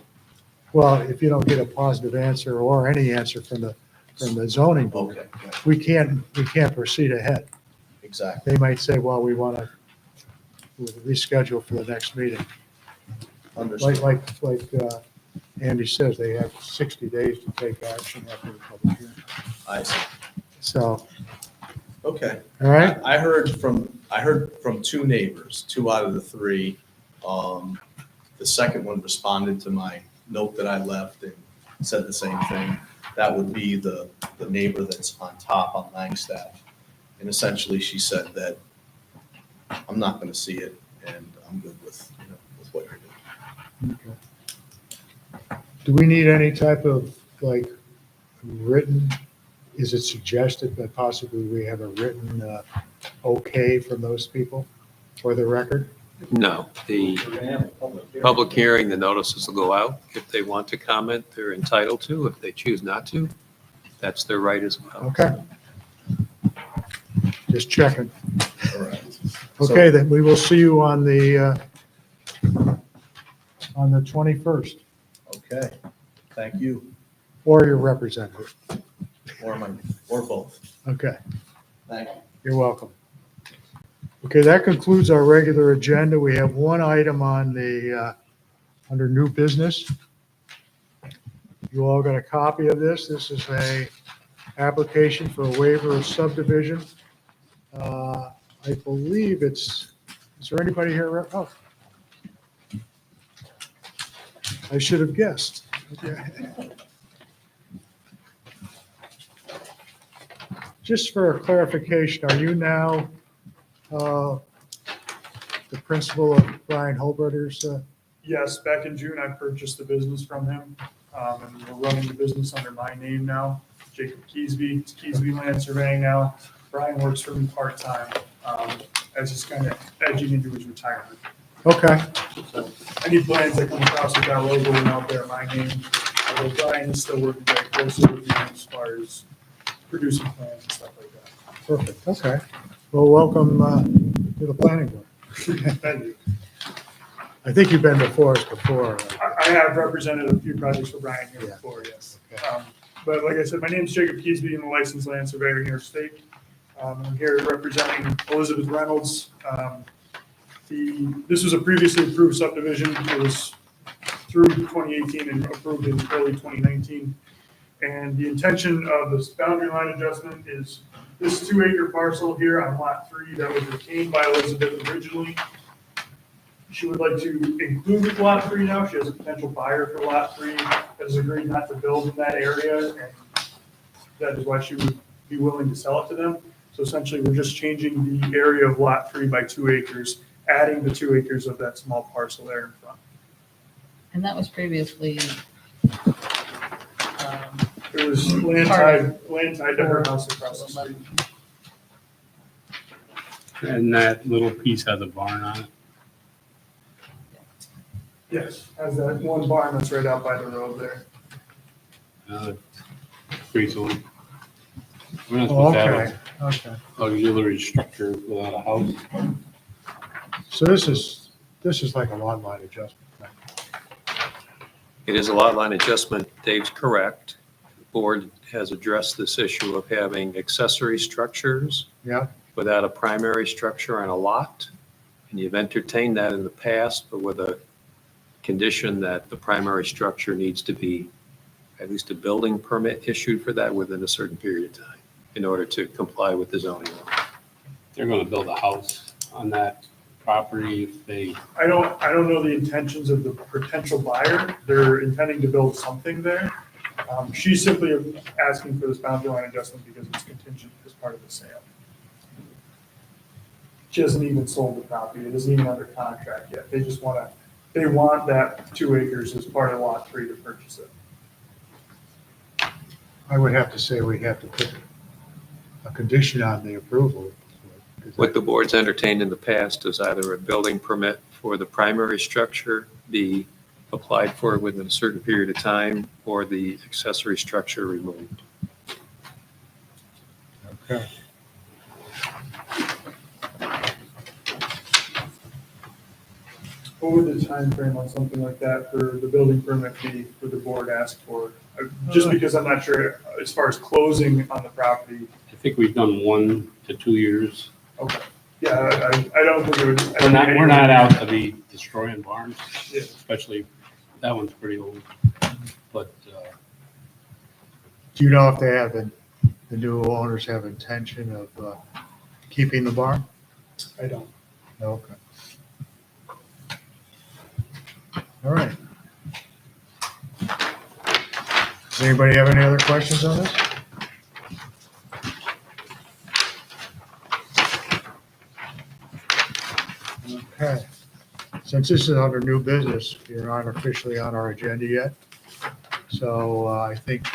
Well, if you don't get a positive answer or any answer from the zoning board, okay, yeah, we can't proceed ahead. exactly. They might say, well, we want to reschedule for the next meeting. Understood. Like Andy says, they have 60 days to take action after the public hearing. I see. So, Okay. all right, I heard from two neighbors, 2 out of the 3. The second one responded to my note that I left and said the same thing. That would be the neighbor that's on top on Langstaff. And essentially she said that I'm not going to see it and I'm good with what you're doing. do we need any type of written, is it suggested that possibly we have a written okay from those people for the record? No, the public hearing, the notices will go out. If they want to comment, they're entitled to. If they choose not to, that's their right as well. Okay. Just checking. All right. Okay, then we will see you on the 21st, Okay. Thank you. or your representative. Or both. Okay, Thank you. you're welcome. Okay, that concludes our regular agenda. We have one item on under new business. You all got a copy of this. This is a application for a waiver of subdivision. I believe is there anybody here? Oh. I should have guessed. Okay. Just for clarification, are you now the principal of Brian Holberter's? Yes, back in June, I purchased the business from him, and we're running the business under my name now, Jacob Keesby. It's Keesby Land Surveying now. Brian works for me part-time, as he's kind of edging into his retirement. Okay, So any plans that come across with that logo and out there, my name, although Brian is still working very closely with me as far as producing plans and stuff like that. perfect, okay. Well, welcome to the planning board. Thank you. I think you've been before us before. I have represented a few projects for Brian here Yeah. before, yes. Okay. But like I said, my name is Jacob Keesby. I'm a licensed land surveyor in New York State. I'm here representing Elizabeth Reynolds. This was a previously approved subdivision. It was through 2018 and approved in early 2019. And the intention of this boundary line adjustment is this 2-acre parcel here on lot 3 that was retained by Elizabeth originally. She would like to include lot 3 now. She has a potential buyer for lot 3 that has agreed not to build in that area, and that is why she would be willing to sell it to them. So essentially, we're just changing the area of lot 3 by 2 acres, adding the 2 acres of that small parcel there in front. And that was previously, It was land tied to her house across the street. And that little piece has a barn on it. Yes, has that one barn that's right out by the road there. Recently. We're not Oh, supposed to have okay, okay. an auxiliary structure without a house. So this is like a lot line adjustment. right? It is a lot line adjustment. Dave's correct. The board has addressed this issue of having accessory structures Yeah, without a primary structure on a lot. And you've entertained that in the past, but with a condition that the primary structure needs to be at least a building permit issued for that within a certain period of time in order to comply with the zoning law. They're gonna build a house on that property if they, I don't know the intentions of the potential buyer. They're intending to build something there. She's simply asking for this boundary line adjustment because it's contingent as part of the sale. She hasn't even sold the property. It isn't even under contract yet. They want that 2 acres as part of lot 3 to purchase it. I would have to say we have to put a condition on the approval. What the board's entertained in the past is either a building permit for the primary structure be applied for within a certain period of time, or the accessory structure removed. Okay. What would the time frame on something like that for the building permit be for the board asked for? Just because I'm not sure as far as closing on the property. I think we've done 1 to 2 years. Okay. Yeah, I don't think it would. We're not out to be destroying barns, Yeah. especially, that one's pretty old. But, Do you know if they have, the new owners have intention of keeping the barn? I don't. Okay. All right. Does anybody have any other questions on this? Okay. Since this is under new business, you're not officially on our agenda yet. So I think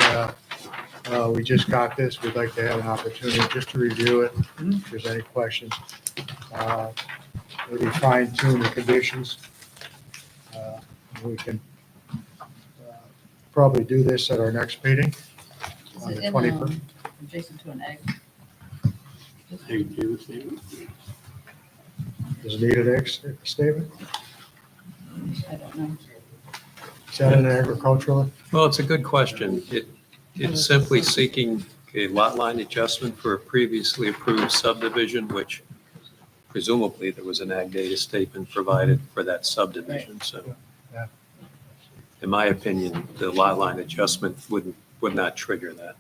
we just got this. We'd like to have an opportunity just to review it. If there's any questions. Maybe fine tune the conditions. We can probably do this at our next meeting Is on it the in, 21st. adjacent to an egg? hey, David, statement? Does it need an ex statement? I don't know. Is that an agricultural? Well, it's a good question. It's simply seeking a lot line adjustment for a previously approved subdivision, which presumably there was an ag data statement provided for that subdivision, so. Yeah. In my opinion, the lot line adjustment would not trigger that.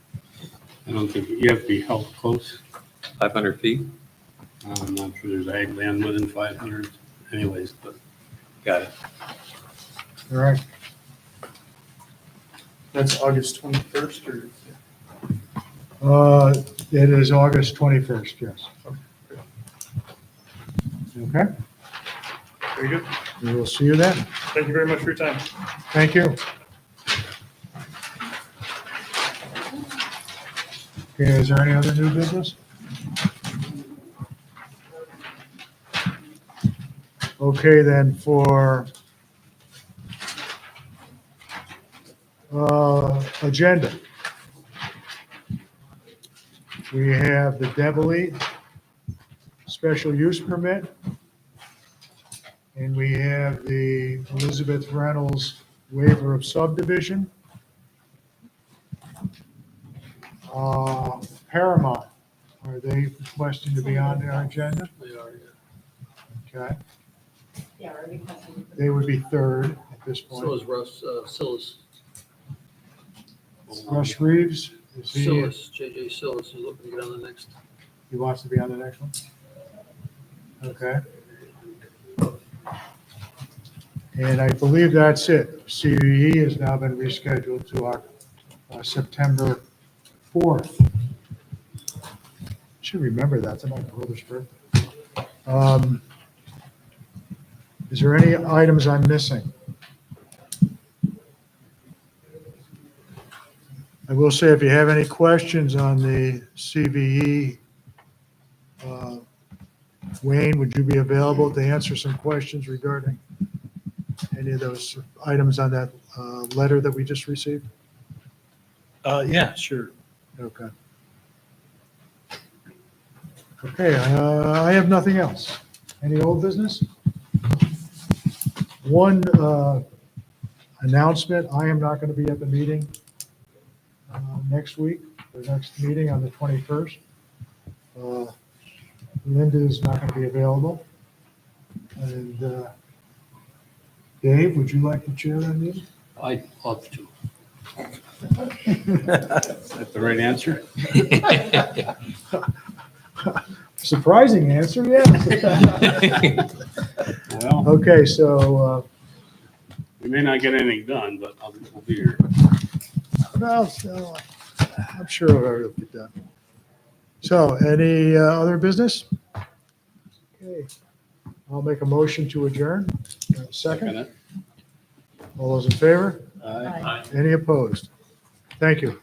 I don't think, you have to be held close. 500 feet? I'm not sure there's ag land within 500 anyways, but Got it. All right. That's August 21st or? It is August 21st, yes. Okay, Very good. we will see you then. Thank you very much for your time. Thank you. Okay, is there any other new business? Okay, then for agenda. We have the Devilee special use permit. And we have the Elizabeth Reynolds waiver of subdivision. Paramount, are they requesting to be on our agenda? They are, Okay. They would be third at this So point. is Russ, Sillis, Russ Reeves, is he, J.J. Sillis is looking to get on the next. he wants to be on the next one? Okay. And I believe that's it. CVE has now been rescheduled to our September 4th. Should remember that, it's my brother's birthday. Is there any items I'm missing? I will say, if you have any questions on the CVE, Wayne, would you be available to answer some questions regarding any of those items on that letter that we just received? Yeah, sure. Okay. Okay, I have nothing else. Any old business? One announcement, I am not going to be at the meeting next week, the next meeting on the 21st. Linda is not going to be available. And Dave, would you like to chair that meeting? I'd love to. Is that the right answer? Surprising answer, yes. Well, Okay, so, we may not get anything done, but we'll be here. I'm sure it'll get done. So, any other business? Okay, I'll make a motion to adjourn. Second, Second it. all those in favor? Aye. Any opposed? Thank you.